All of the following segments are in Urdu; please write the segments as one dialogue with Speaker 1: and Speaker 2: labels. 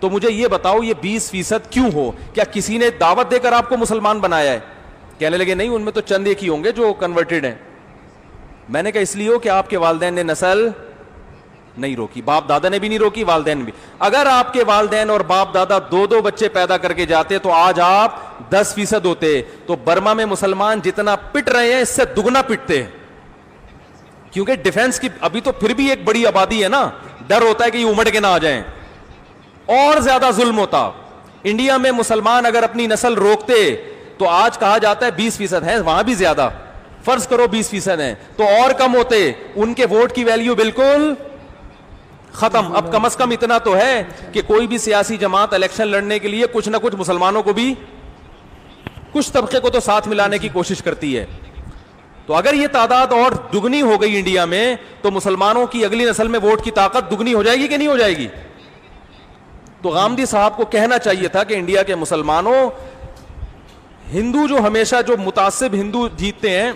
Speaker 1: تو مجھے یہ بتاؤ یہ 20% کیوں ہو؟ کیا کسی نے دعوت دے کر آپ کو مسلمان بنایا ہے؟ کہنے لگے نہیں، ان میں تو چند ایک ہی ہوں گے جو کنورٹڈ ہیں. میں نے کہا اس لیے ہو کہ آپ کے والدین نے نسل نہیں روکی، باپ دادا نے بھی نہیں روکی، والدین بھی. اگر آپ کے والدین اور باپ دادا 2 بچے پیدا کر کے جاتے تو آج آپ 10% ہوتے. تو برما میں مسلمان جتنا پٹ رہے ہیں اس سے دگنا پٹتے ہیں، کیونکہ ڈیفنس کی ابھی تو پھر بھی ایک بڑی آبادی ہے نا، ڈر ہوتا ہے کہ یہ امڑ کے نہ آ جائیں، اور زیادہ ظلم ہوتا. انڈیا میں مسلمان اگر اپنی نسل روکتے تو آج کہا جاتا ہے 20% ہے، وہاں بھی زیادہ، فرض کرو 20% ہیں تو اور کم ہوتے، ان کے ووٹ کی ویلیو بالکل ختم. اب کم از کم اتنا تو ہے کہ کوئی بھی سیاسی جماعت الیکشن لڑنے کے لیے کچھ نہ کچھ مسلمانوں کو بھی، کچھ طبقے کو تو ساتھ ملانے کی کوشش کرتی ہے. تو اگر یہ تعداد اور دگنی ہو گئی انڈیا میں تو مسلمانوں کی اگلی نسل میں ووٹ کی طاقت دگنی ہو جائے گی کہ نہیں ہو جائے گی؟ تو غامدی صاحب کو کہنا چاہیے تھا کہ انڈیا کے مسلمانوں، ہندو جو ہمیشہ جو متعصب ہندو جیتتے ہیں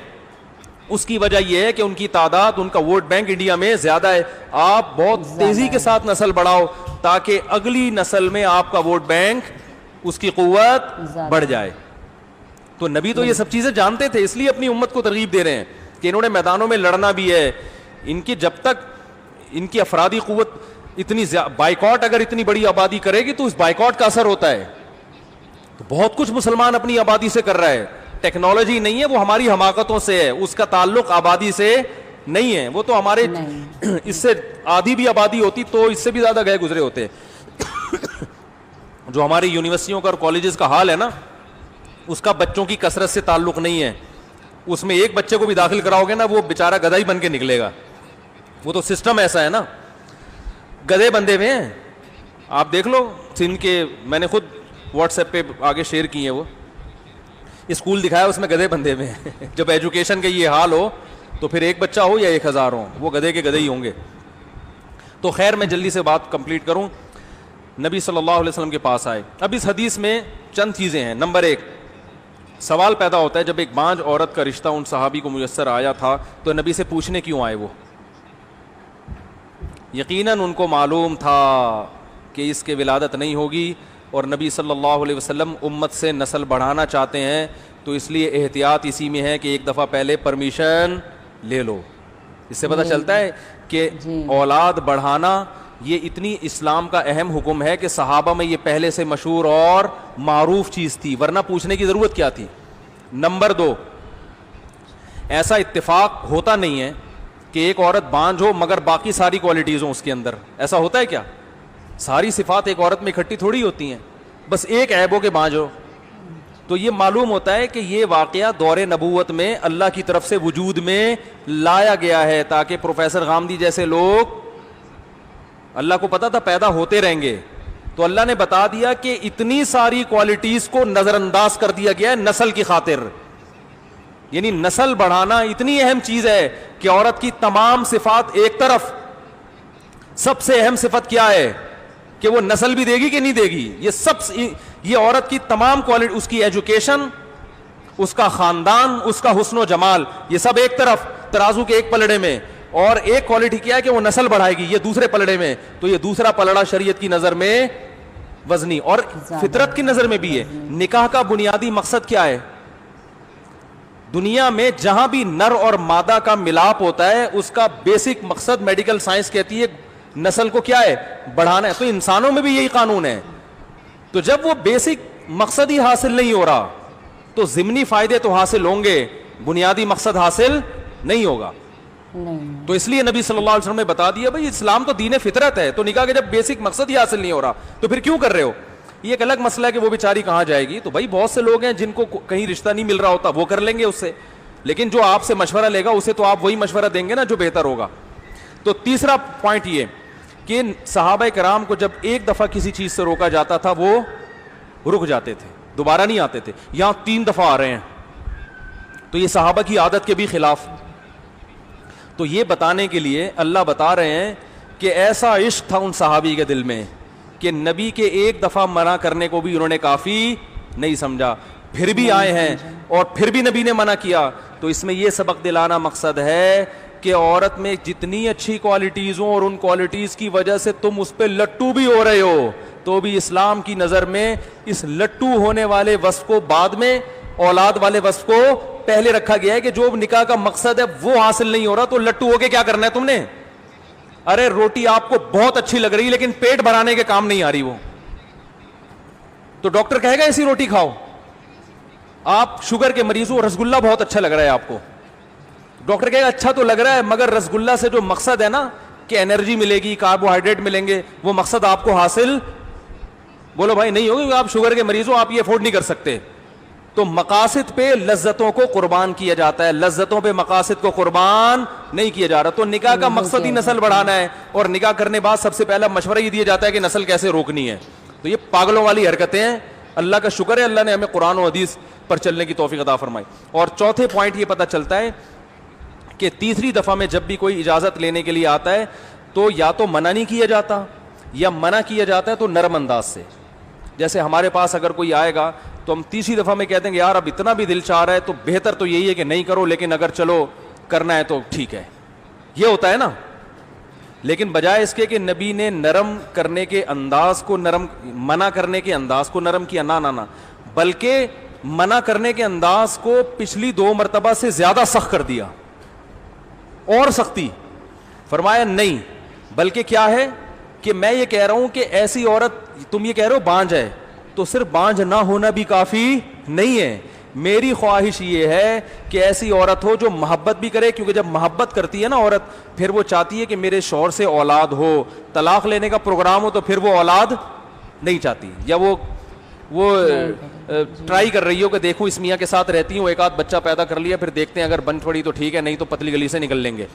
Speaker 1: اس کی وجہ یہ ہے کہ ان کی تعداد، ان کا ووٹ بینک انڈیا میں زیادہ ہے. آپ بہت تیزی کے ساتھ نسل بڑھاؤ تاکہ اگلی نسل میں آپ کا ووٹ بینک، اس کی قوت بڑھ جائے. تو نبی تو یہ سب چیزیں جانتے تھے، اس لیے اپنی امت کو ترغیب دے رہے ہیں کہ انہوں نے میدانوں میں لڑنا بھی ہے. ان کی جب تک ان کی افرادی قوت اتنی بائیکاٹ اگر اتنی بڑی آبادی کرے گی تو اس بائیکاٹ کا اثر ہوتا ہے. تو بہت کچھ مسلمان اپنی آبادی سے کر رہا ہے. ٹیکنالوجی نہیں ہے، وہ ہماری حماقتوں سے ہے، اس کا تعلق آبادی سے نہیں ہے. وہ تو ہمارے اس سے آدھی بھی آبادی ہوتی تو اس سے بھی زیادہ گئے گزرے ہوتے. جو ہماری یونیورسٹیوں کا اور کالجز کا حال ہے نا، اس کا بچوں کی کثرت سے تعلق نہیں ہے. اس میں ایک بچے کو بھی داخل کراؤ گے نا وہ بیچارہ گدھا ہی بن کے نکلے گا. وہ تو سسٹم ایسا ہے نا، گدھے بندے ہوئے ہیں. آپ دیکھ لو سندھ کے، میں نے خود واٹس ایپ پہ آگے شیئر کی ہیں، وہ اسکول دکھایا اس میں گدھے بندے ہوئے ہیں. جب ایجوکیشن کا یہ حال ہو تو پھر ایک بچہ ہو یا 1000 ہو، وہ گدھے کے گدھے ہی ہوں گے. تو خیر میں جلدی سے بات کمپلیٹ کروں. نبی صلی اللہ علیہ وسلم کے پاس آئے. اب اس حدیث میں چند چیزیں ہیں. نمبر 1، سوال پیدا ہوتا ہے جب ایک بانجھ عورت کا رشتہ ان صحابی کو میسر آیا تھا تو نبی سے پوچھنے کیوں آئے؟ وہ یقیناً ان کو معلوم تھا کہ اس کے ولادت نہیں ہوگی اور نبی صلی اللہ علیہ وسلم امت سے نسل بڑھانا چاہتے ہیں، تو اس لیے احتیاط اسی میں ہے کہ ایک دفعہ پہلے پرمیشن لے لو. اس سے پتہ چلتا ہے کہ اولاد بڑھانا یہ اتنی اسلام کا اہم حکم ہے کہ صحابہ میں یہ پہلے سے مشہور اور معروف چیز تھی، ورنہ پوچھنے کی ضرورت کیا تھی. نمبر 2، ایسا اتفاق ہوتا نہیں ہے کہ ایک عورت بانجھ ہو مگر باقی ساری کوالٹیز ہوں اس کے اندر. ایسا ہوتا ہے کیا؟ ساری صفات ایک عورت میں اکٹھی تھوڑی ہوتی ہیں، بس ایک عیب ہو کہ بانجھ ہو. تو یہ معلوم ہوتا ہے کہ یہ واقعہ دور نبوت میں اللہ کی طرف سے وجود میں لایا گیا ہے تاکہ پروفیسر غامدی جیسے لوگ، اللہ کو پتا تھا پیدا ہوتے رہیں گے، تو اللہ نے بتا دیا کہ اتنی ساری کوالٹیز کو نظر انداز کر دیا گیا ہے نسل کی خاطر. یعنی نسل بڑھانا اتنی اہم چیز ہے کہ عورت کی تمام صفات ایک طرف، سب سے اہم صفت کیا ہے کہ وہ نسل بھی دے گی کہ نہیں دے گی. یہ عورت کی تمام کوالٹی، اس کی ایجوکیشن، اس کا خاندان، اس کا حسن و جمال، یہ سب ایک طرف ترازو کے ایک پلڑے میں، اور ایک کوالٹی کیا ہے کہ وہ نسل بڑھائے گی، یہ دوسرے پلڑے میں. تو یہ دوسرا پلڑا شریعت کی نظر میں وزنی اور فطرت کی نظر میں بھی ہے. نکاح کا بنیادی مقصد کیا ہے؟ دنیا میں جہاں بھی نر اور مادہ کا ملاپ ہوتا ہے اس کا بیسک مقصد میڈیکل سائنس کہتی ہے نسل کو کیا ہے؟ بڑھانا ہے. تو انسانوں میں بھی یہی قانون ہے. تو جب وہ بیسک مقصد ہی حاصل نہیں ہو رہا تو ضمنی فائدے تو حاصل ہوں گے، بنیادی مقصد حاصل نہیں ہوگا. تو اس لیے نبی صلی اللہ علیہ وسلم نے بتا دیا بھائی اسلام تو دین فطرت ہے. تو نکاح کے جب بیسک مقصد ہی حاصل نہیں ہو رہا تو پھر کیوں کر رہے ہو؟ یہ ایک الگ مسئلہ ہے کہ وہ بیچاری کہاں جائے گی. تو بھائی بہت سے لوگ ہیں جن کو کہیں رشتہ نہیں مل رہا ہوتا، وہ کر لیں گے اس سے، لیکن جو آپ سے مشورہ لے گا اسے تو آپ وہی مشورہ دیں گے نا جو بہتر ہوگا. تو تیسرا پوائنٹ یہ کہ صحابہ کرام کو جب ایک دفعہ کسی چیز سے روکا جاتا تھا وہ رک جاتے تھے، دوبارہ نہیں آتے تھے. یہاں 3 دفعہ آ رہے ہیں تو یہ صحابہ کی عادت کے بھی خلاف. تو یہ بتانے کے لیے اللہ بتا رہے ہیں کہ ایسا عشق تھا ان صحابی کے دل میں کہ نبی کے ایک دفعہ منع کرنے کو بھی انہوں نے کافی نہیں سمجھا، پھر بھی آئے ہیں اور پھر بھی نبی نے منع کیا. تو اس میں یہ سبق دلانا مقصد ہے کہ عورت میں جتنی اچھی کوالٹیز ہوں اور ان کوالٹیز کی وجہ سے تم اس پہ لٹو بھی ہو رہے ہو تو بھی اسلام کی نظر میں اس لٹو ہونے والے وصف کو بعد میں، اولاد والے وصف کو پہلے رکھا گیا ہے کہ جو نکاح کا مقصد ہے وہ حاصل نہیں ہو رہا تو لٹو ہو کے کیا کرنا ہے تم نے؟ ارے روٹی آپ کو بہت اچھی لگ رہی لیکن پیٹ بھرانے کے کام نہیں آ رہی وہ، تو ڈاکٹر کہے گا ایسی روٹی کھاؤ. آپ شوگر کے مریض ہو، رسگلہ بہت اچھا لگ رہا ہے آپ کو، ڈاکٹر کہے گا اچھا تو لگ رہا ہے مگر رسگلہ سے جو مقصد ہے نا کہ انرجی ملے گی، کاربوہائیڈریٹ ملیں گے، وہ مقصد آپ کو حاصل، بولو بھائی نہیں ہوگی، آپ شوگر کے مریض ہو، آپ یہ افورڈ نہیں کر سکتے. تو مقاصد پہ لذتوں کو قربان کیا جاتا ہے، لذتوں پہ مقاصد کو قربان نہیں کیا جا رہا. تو نکاح کا مقصد ہی نسل بڑھانا ہے، اور نکاح کرنے بعد سب سے پہلا مشورہ یہ دیا جاتا ہے کہ نسل کیسے روکنی ہے. تو یہ پاگلوں والی حرکتیں ہیں. اللہ کا شکر ہے اللہ نے ہمیں قرآن و حدیث پر چلنے کی توفیق عطا فرمائی. اور چوتھے پوائنٹ یہ پتہ چلتا ہے کہ تیسری دفعہ میں جب بھی کوئی اجازت لینے کے لیے آتا ہے تو یا تو منع نہیں کیا جاتا، یا منع کیا جاتا ہے تو نرم انداز سے. جیسے ہمارے پاس اگر کوئی آئے گا تو ہم تیسری دفعہ میں کہتے ہیں کہ یار اب اتنا بھی دل چاہ رہا ہے تو بہتر تو یہی ہے کہ نہیں کرو، لیکن اگر چلو کرنا ہے تو ٹھیک ہے. یہ ہوتا ہے نا. لیکن بجائے اس کے کہ نبی نے نرم کرنے کے انداز کو نرم، منع کرنے کے انداز کو نرم کیا، نہ بلکہ منع کرنے کے انداز کو پچھلی 2 مرتبہ سے زیادہ سخت کر دیا، اور سختی. فرمایا نہیں، بلکہ کیا ہے کہ میں یہ کہہ رہا ہوں کہ ایسی عورت، تم یہ کہہ رہے ہو بانجھ ہے، تو صرف بانجھ نہ ہونا بھی کافی نہیں ہے. میری خواہش یہ ہے کہ ایسی عورت ہو جو محبت بھی کرے، کیونکہ جب محبت کرتی ہے نا عورت پھر وہ چاہتی ہے کہ میرے شوہر سے اولاد ہو. طلاق لینے کا پروگرام ہو تو پھر وہ اولاد نہیں چاہتی، یا وہ ٹرائی کر رہی ہو کہ دیکھو اس میاں کے ساتھ رہتی ہوں، ایک آدھ بچہ پیدا کر لیا، پھر دیکھتے ہیں اگر بن پڑی تو ٹھیک ہے، نہیں تو پتلی گلی سے نکل لیں گے.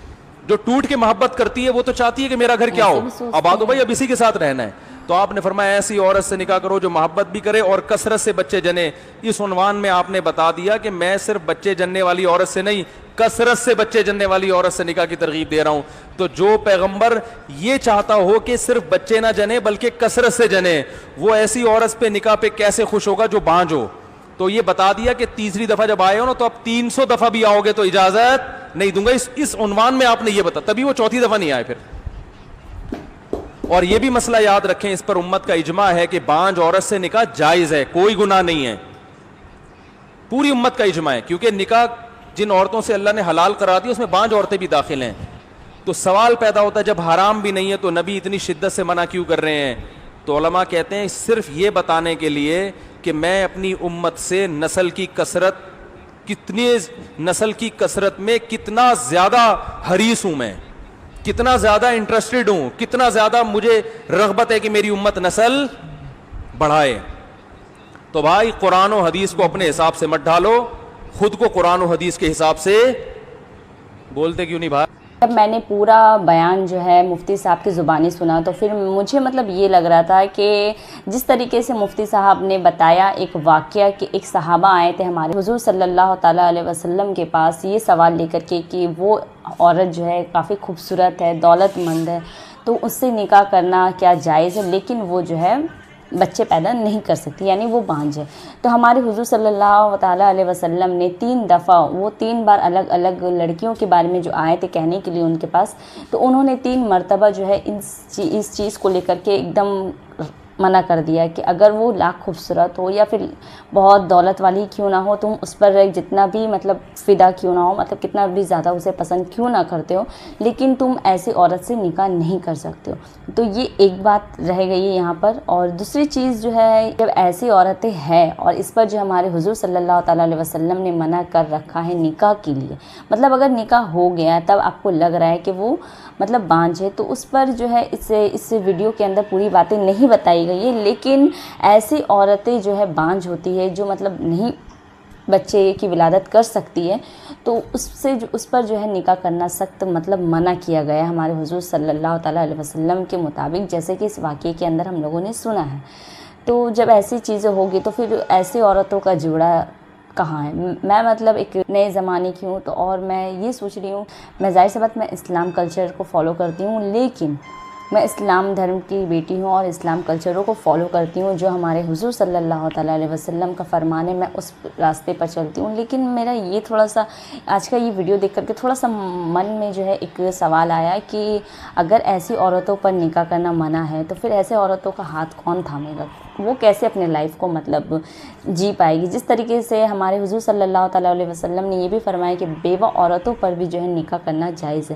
Speaker 1: جو ٹوٹ کے محبت کرتی ہے وہ تو چاہتی ہے کہ میرا گھر کیا ہو، آباد ہو بھائی، اب اسی کے ساتھ رہنا ہے. تو آپ نے فرمایا ایسی عورت سے نکاح کرو جو محبت بھی کرے اور کثرت سے بچے جنے. اس عنوان میں آپ نے بتا دیا کہ میں صرف بچے جننے والی عورت سے نہیں، کثرت سے بچے جننے والی عورت سے نکاح کی ترغیب دے رہا ہوں. تو جو پیغمبر یہ چاہتا ہو کہ صرف بچے نہ جنے بلکہ کثرت سے جنے، وہ ایسی عورت پہ نکاح پہ کیسے خوش ہوگا جو بانجھ ہو. تو یہ بتا دیا کہ تیسری دفعہ جب آئے ہو نا تو اب 300 دفعہ بھی آؤ گے تو اجازت نہیں دوں گا. اس عنوان میں آپ نے یہ بتا، تبھی وہ چوتھی دفعہ نہیں آئے پھر. اور یہ بھی مسئلہ یاد رکھیں، اس پر امت کا اجماع ہے کہ بانجھ عورت سے نکاح جائز ہے، کوئی گناہ نہیں ہے. پوری امت کا اجماع ہے، کیونکہ نکاح جن عورتوں سے اللہ نے حلال کرا دی اس میں بانجھ عورتیں بھی داخل ہیں. تو سوال پیدا ہوتا ہے جب حرام بھی نہیں ہے تو نبی اتنی شدت سے منع کیوں کر رہے ہیں؟ تو علماء کہتے ہیں صرف یہ بتانے کے لیے کہ میں اپنی امت سے نسل کی کثرت میں کتنا زیادہ حریص ہوں، میں کتنا زیادہ انٹرسٹڈ ہوں، کتنا زیادہ مجھے رغبت ہے کہ میری امت نسل بڑھائے. تو بھائی قرآن و حدیث کو اپنے حساب سے مت ڈھالو، خود کو قرآن و حدیث کے حساب سے بولتے کیوں نہیں بھائی؟
Speaker 2: جب میں نے پورا بیان جو ہے مفتی صاحب کی زبانی سنا تو پھر مجھے مطلب یہ لگ رہا تھا کہ جس طریقے سے مفتی صاحب نے بتایا ایک واقعہ کہ ایک صحابہ آئے تھے ہمارے حضور صلی اللہ تعالیٰ علیہ وسلم کے پاس یہ سوال لے کر کے کہ وہ عورت جو ہے کافی خوبصورت ہے، دولت مند ہے، تو اس سے نکاح کرنا کیا جائز ہے، لیکن وہ جو ہے بچے پیدا نہیں کر سکتی، یعنی وہ بانجھ ہے. تو ہمارے حضور صلی اللہ تعالیٰ علیہ وسلم نے 3 دفعہ وہ 3 بار الگ الگ لڑکیوں کے بارے میں جو آئے تھے کہنے کے لیے ان کے پاس، تو انہوں نے 3 مرتبہ جو ہے اس چیز کو لے کر کے ایک دم منع کر دیا کہ اگر وہ لاکھ خوبصورت ہو یا پھر بہت دولت والی کیوں نہ ہو، تم اس پر جتنا بھی مطلب فدا کیوں نہ ہو، مطلب کتنا بھی زیادہ اسے پسند کیوں نہ کرتے ہو، لیکن تم ایسی عورت سے نکاح نہیں کر سکتے ہو. تو یہ ایک بات رہ گئی ہے یہاں پر. اور دوسری چیز جو ہے جب ایسی عورتیں ہیں اور اس پر جو ہمارے حضور صلی اللہ تعالیٰ علیہ وسلم نے منع کر رکھا ہے نکاح کے لیے، مطلب اگر نکاح ہو گیا تب آپ کو لگ رہا ہے کہ وہ مطلب بانجھ ہے، تو اس پر جو ہے اس ویڈیو کے اندر پوری باتیں نہیں بتائی گئی ہے. لیکن ایسی عورتیں جو ہے بانجھ ہوتی ہے جو مطلب نہیں بچے کی ولادت کر سکتی ہے، تو اس پر جو ہے نکاح کرنا سخت مطلب منع کیا گیا ہے ہمارے حضور صلی اللہ تعالیٰ علیہ وسلم کے مطابق، جیسے کہ اس واقعے کے اندر ہم لوگوں نے سنا ہے. تو جب ایسی چیزیں ہوگی تو پھر ایسی عورتوں کا جوڑا کہاں ہے؟ میں مطلب ایک نئے زمانے کی ہوں، تو اور میں یہ سوچ رہی ہوں، میں ظاہر سی بات میں اسلام کلچر کو فالو کرتی ہوں، لیکن میں اسلام دھرم کی بیٹی ہوں اور اسلام کلچروں کو فالو کرتی ہوں، جو ہمارے حضور صلی اللہ تعالیٰ علیہ وسلم کا فرمان ہے، میں اس راستے پر چلتی ہوں۔ لیکن میرا یہ تھوڑا سا آج کا یہ ویڈیو دیکھ کر کے تھوڑا سا من میں جو ہے ایک سوال آیا کہ اگر ایسی عورتوں پر نکاح کرنا منع ہے تو پھر ایسے عورتوں کا ہاتھ کون تھامے گا؟ وہ کیسے اپنے لائف کو مطلب جی پائے گی؟ جس طریقے سے ہمارے حضور صلی اللہ تعالیٰ علیہ وسلم نے یہ بھی فرمایا کہ بیوہ عورتوں پر بھی جو ہے نکاح کرنا جائز ہے،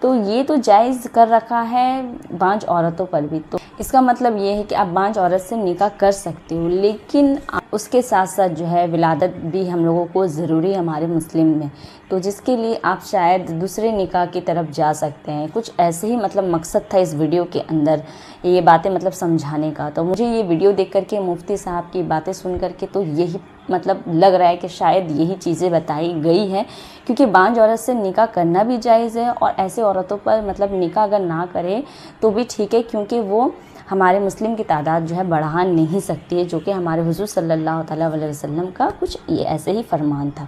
Speaker 2: تو یہ تو جائز کر رکھا ہے بانجھ عورتوں پر بھی، تو اس کا مطلب یہ ہے کہ آپ بانجھ عورت سے نکاح کر سکتے ہو، لیکن اس کے ساتھ ساتھ جو ہے ولادت بھی ہم لوگوں کو ضروری ہے ہمارے مسلم میں، تو جس کے لیے آپ شاید دوسرے نکاح کی طرف جا سکتے ہیں۔ کچھ ایسے ہی مطلب مقصد تھا اس ویڈیو کے اندر یہ باتیں مطلب سمجھانے کا۔ تو مجھے یہ ویڈیو دیکھ کر کے مفتی صاحب کی باتیں سن کر کے تو یہی مطلب لگ رہا ہے کہ شاید یہی چیزیں بتائی گئی ہیں، کیونکہ بانجھ عورت سے نکاح کرنا بھی جائز ہے، اور ایسے عورتوں پر مطلب نکاح اگر نہ کرے تو بھی ٹھیک ہے، کیونکہ وہ ہمارے مسلم کی تعداد جو ہے بڑھا نہیں سکتی ہے، جو کہ ہمارے حضور صلی اللہ تعالیٰ علیہ وسلم کا کچھ یہ ایسے ہی فرمان تھا۔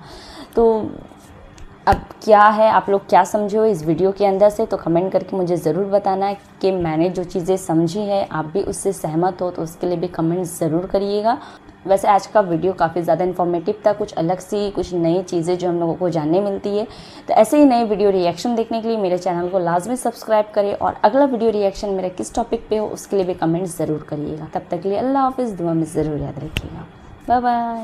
Speaker 2: تو اب کیا ہے، آپ لوگ کیا سمجھے ہو اس ویڈیو کے اندر سے؟ تو کمنٹ کر کے مجھے ضرور بتانا ہے کہ میں نے جو چیزیں سمجھی ہے آپ بھی اس سے سہمت ہو، تو اس کے لیے بھی کمنٹ ضرور کریے گا۔ ویسے آج کا ویڈیو کافی زیادہ انفارمیٹیو تھا، کچھ الگ سی کچھ نئی چیزیں جو ہم لوگوں کو جاننے ملتی ہے، تو ایسے ہی نئے ویڈیو ری ایکشن دیکھنے کے لیے میرے چینل کو لازمی سبسکرائب کریں، اور اگلا ویڈیو ری ایکشن میرا کس ٹاپک پہ ہو اس کے لیے بھی کمنٹ ضرور کریے گا۔ تب تک کے لیے اللہ حافظ، دعا میں ضرور یاد رکھیے گا۔ Bye bye.